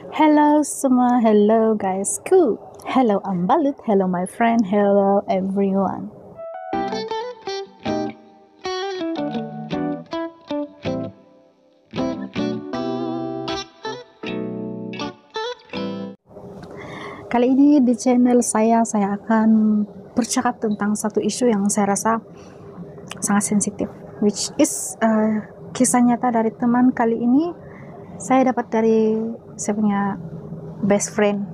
Hello semua, hello guysku, hello Ambalut, hello my friend, hello everyone. Kali ini di channel saya akan bercakap tentang satu isu yang saya rasa sangat sensitif, which is kisah nyata dari teman. Kali ini saya dapat dari saya punya best friend,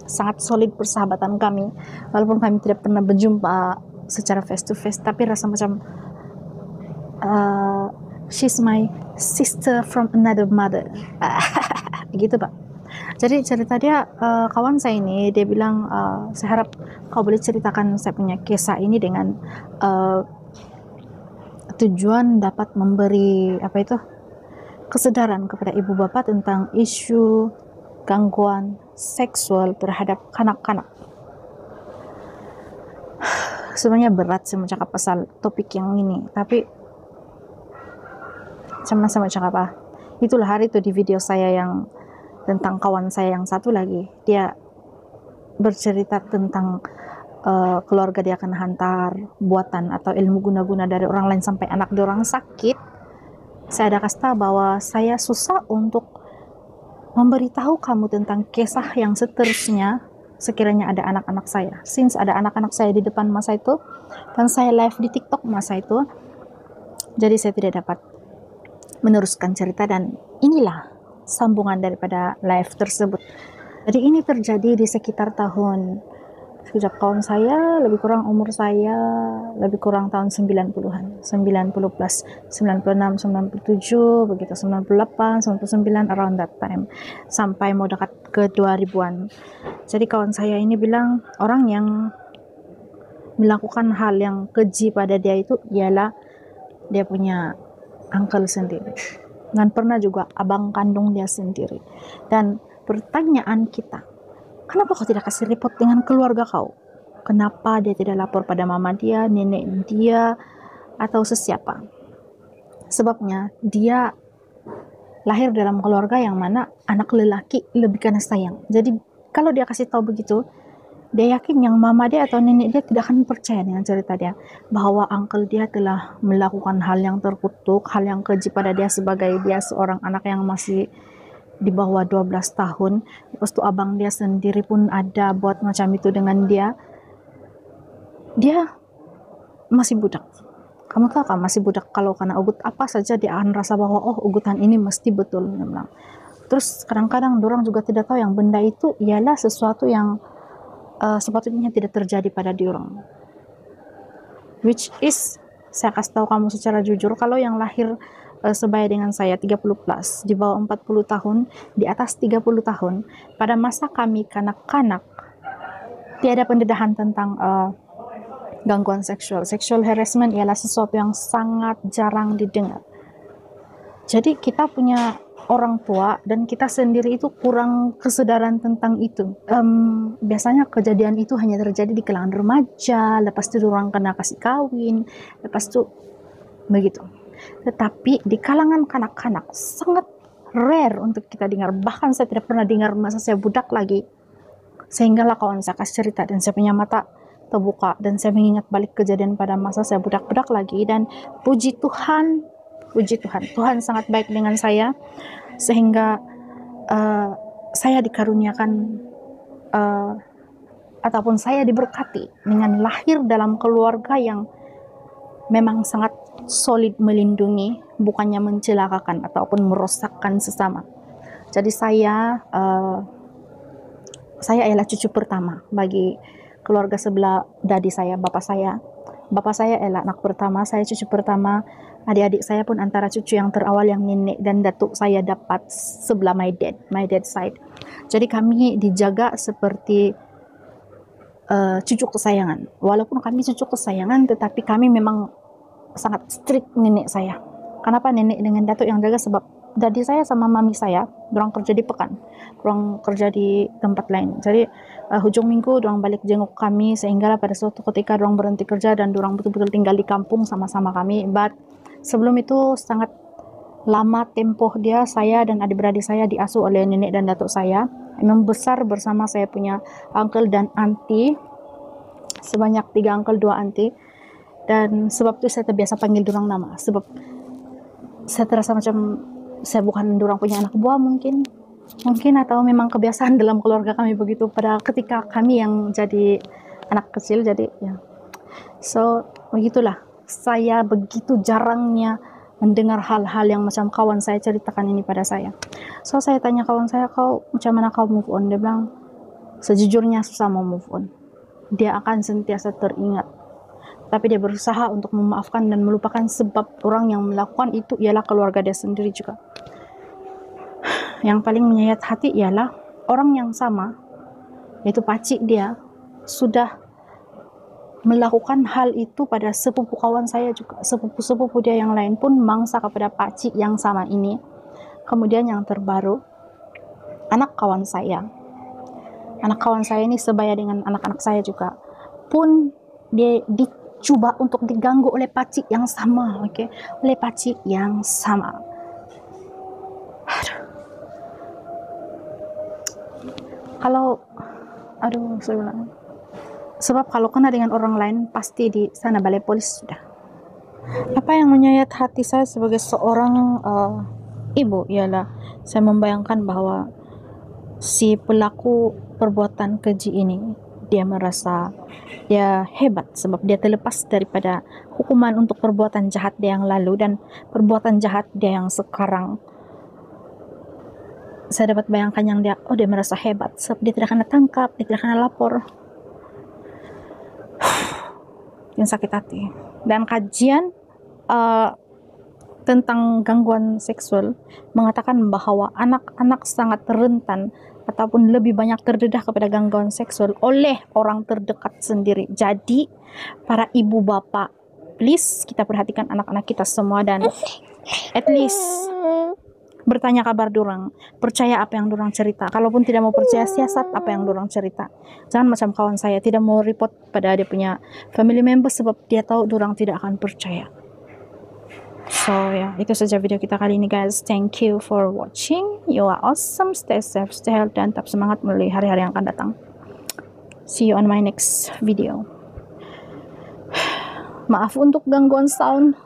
sangat solid persahabatan kami, walaupun kami tidak pernah berjumpa secara face to face, tapi rasa macam she's my sister from another mother. Begitu Pak. Jadi cerita dia, kawan saya ini, dia bilang, saya harap kau boleh ceritakan saya punya kisah ini dengan tujuan dapat memberi kesadaran kepada ibu bapak tentang isu gangguan seksual terhadap kanak-kanak. Sebenarnya berat sih mencakap pasal topik yang ini, tapi sama-sama cakap itulah hari itu di video saya yang tentang kawan saya yang satu lagi, dia bercerita tentang keluarga dia akan hantar buatan atau ilmu guna-guna dari orang lain sampai anak dia orang sakit. Saya ada kasih tahu bahwa saya susah untuk memberitahu kamu tentang kisah yang seterusnya sekiranya ada anak-anak saya. Since ada anak-anak saya di depan masa itu dan saya live di TikTok masa itu, jadi saya tidak dapat meneruskan cerita, dan inilah sambungan daripada live tersebut. Jadi ini terjadi di sekitar tahun, sejak kawan saya lebih kurang umur saya lebih kurang tahun 90-an, 90 plus, 96, 97, begitu, 98, 99, around that time, sampai mau dekat ke 2000-an. Jadi kawan saya ini bilang orang yang melakukan hal yang keji pada dia itu ialah dia punya uncle sendiri, dan pernah juga abang kandung dia sendiri. Dan pertanyaan kita, kenapa kau tidak kasih report dengan keluarga kau? Kenapa dia tidak lapor pada mama dia, nenek dia, atau sesiapa? Sebabnya dia lahir dalam keluarga yang mana anak lelaki lebih kena sayang. Jadi kalau dia kasih tahu begitu, dia yakin yang mama dia atau nenek dia tidak akan percaya dengan cerita dia, bahwa uncle dia telah melakukan hal yang terkutuk, hal yang keji pada dia sebagai dia seorang anak yang masih di bawah 12 tahun. Lepas itu abang dia sendiri pun ada buat macam itu dengan dia. Dia masih budak. Kamu tahu kan, masih budak kalau kena ugut apa saja dia akan rasa bahwa oh ugutan ini mesti betul. Terus kadang-kadang dorang juga tidak tahu yang benda itu ialah sesuatu yang sepatutnya tidak terjadi pada diorang, which is saya kasih tahu kamu secara jujur, kalau yang lahir sebaya dengan saya 30 plus, di bawah 40 tahun, di atas 30 tahun, pada masa kami kanak-kanak tiada pendedahan tentang gangguan seksual. Sexual harassment ialah sesuatu yang sangat jarang didengar. Jadi kita punya orang tua dan kita sendiri itu kurang kesadaran tentang itu. Biasanya kejadian itu hanya terjadi di kalangan remaja, lepas itu orang kena kasih kawin, lepas itu begitu. Tetapi di kalangan kanak-kanak sangat rare untuk kita dengar. Bahkan saya tidak pernah dengar masa saya budak lagi. Sehinggalah kawan saya kasih cerita dan saya punya mata terbuka dan saya mengingat balik kejadian pada masa saya budak-budak lagi. Dan puji Tuhan, Tuhan sangat baik dengan saya, sehingga saya dikaruniakan ataupun saya diberkati dengan lahir dalam keluarga yang memang sangat solid melindungi, bukannya mencelakakan ataupun merosakkan sesama. Jadi saya ialah cucu pertama bagi keluarga sebelah dadi saya, bapak saya. Bapak saya ialah anak pertama, saya cucu pertama. Adik-adik saya pun antara cucu yang terawal yang nenek dan datuk saya dapat sebelah my dad side. Jadi kami dijaga seperti cucu kesayangan. Walaupun kami cucu kesayangan, tetapi kami memang sangat strict nenek saya. Kenapa nenek dengan datuk yang jaga? Sebab dadi saya sama mami saya, dorang kerja di Pekan, dorang kerja di tempat lain. Jadi hujung minggu dorang balik jenguk kami, sehingga pada suatu ketika dorang berhenti kerja dan dorang betul-betul tinggal di kampung sama-sama kami. But sebelum itu sangat lama tempoh dia, saya dan adik-beradik saya diasuh oleh nenek dan datuk saya, membesar bersama saya punya uncle dan auntie, sebanyak 3 uncle 2 auntie. Dan sebab itu saya terbiasa panggil dorang nama, sebab saya terasa macam saya bukan dorang punya anak buah mungkin atau memang kebiasaan dalam keluarga kami begitu pada ketika kami yang jadi anak kecil. Jadi ya, so begitulah, saya begitu jarangnya mendengar hal-hal yang macam kawan saya ceritakan ini pada saya. So saya tanya kawan saya, kau macam mana kau move on? Dia bilang sejujurnya susah mau move on, dia akan sentiasa teringat, tapi dia berusaha untuk memaafkan dan melupakan, sebab orang yang melakukan itu ialah keluarga dia sendiri juga. Yang paling menyayat hati ialah orang yang sama, yaitu pacik dia, sudah melakukan hal itu pada sepupu kawan saya juga. Sepupu-sepupu dia yang lain pun mangsa kepada pacik yang sama ini. Kemudian yang terbaru, anak kawan saya ini sebaya dengan anak-anak saya juga, pun dia dicoba untuk diganggu oleh pacik yang sama, oleh pacik yang sama. Sebab kalau kena dengan orang lain, pasti di sana balai polis sudah. Apa yang menyayat hati saya sebagai seorang ibu ialah saya membayangkan bahwa si pelaku perbuatan keji ini, dia merasa dia hebat sebab dia terlepas daripada hukuman untuk perbuatan jahat dia yang lalu dan perbuatan jahat dia yang sekarang. Saya dapat bayangkan yang dia merasa hebat sebab dia tidak kena tangkap, dia tidak kena lapor. Yang sakit hati. Dan kajian tentang gangguan seksual mengatakan bahwa anak-anak sangat rentan ataupun lebih banyak terdedah kepada gangguan seksual oleh orang terdekat sendiri. Jadi para ibu bapak, please kita perhatikan anak-anak kita semua dan at least bertanya kabar dorang, percaya apa yang dorang cerita. Kalaupun tidak mau percaya, siasat apa yang dorang cerita. Jangan macam kawan saya, tidak mau report pada dia punya family member sebab dia tahu dorang tidak akan percaya. So ya, itu saja video kita kali ini guys. Thank you for watching. You are awesome. Stay safe, stay healthy, dan tetap semangat melalui hari-hari yang akan datang. See you on my next video. Maaf untuk gangguan sound.